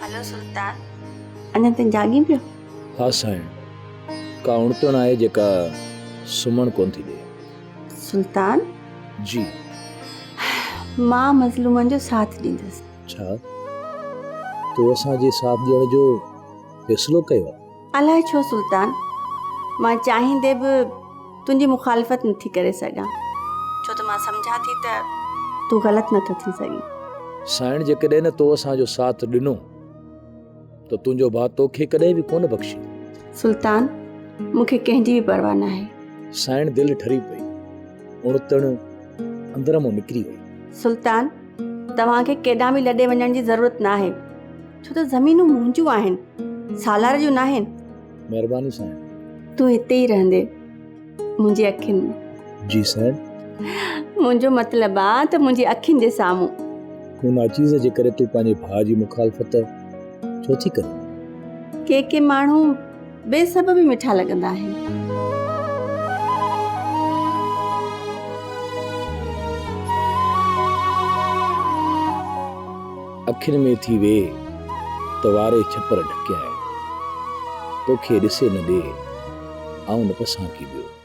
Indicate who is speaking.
Speaker 1: Hello सुल्तान, अञा ताईं जागी पियो?
Speaker 2: हाँ साईं, का उणतण आहे जेका सुम्हण कोन थी ॾे।
Speaker 1: सुल्तान,
Speaker 2: जी।
Speaker 1: मां मज़लूमनि जो साथ ॾींदसि।
Speaker 2: छा तो असांजे साथ ॾियण जो फ़ैसिलो कयो आहे?
Speaker 1: अलाए छो सुल्तान, मां चाहींदे बि तुंहिंजी मुखालिफ़त नथी करे सघां, छो त मां सम्झां थी त तूं ग़लति नथो थी सघीं।
Speaker 2: साईं, जेकॾहिं न तो असांजो साथ ॾिनो त तुंहिंजो भाउ तोखे कॾहिं बि कोन बख़्शी।
Speaker 1: सुल्तान, मूंखे कंहिंजी बि परवाह न आहे।
Speaker 2: साईं, दिलि ठरी पई, उणतण अंदर मां निकिरी वई।
Speaker 1: सुल्तान, तव्हांखे केॾां बि लॾे वञण जी ज़रूरत न आहे, छो त ज़मीनूं मुंहिंजूं आहिनि, सालार जूं न आहिनि।
Speaker 2: महिरबानी साईं।
Speaker 1: तूं हिते ई रहंदे मुंहिंजी अखियुनि में।
Speaker 2: जी साईं।
Speaker 1: मुंहिंजो मतिलबु आहे त मुंहिंजी अखियुनि जे साम्हूं।
Speaker 2: हुन चीज़ जे करे तूं पंहिंजे भाउ जी मुखालिफ़त छो थी करे?
Speaker 1: के माण्हू बेसबब ई मिठा लॻंदा आहिनि।
Speaker 2: अखियुनि में थी वे त वारे छपर ढकिया आहिनि, तोखे ॾिसे न ॾे आऊं न पसां की ॿियो।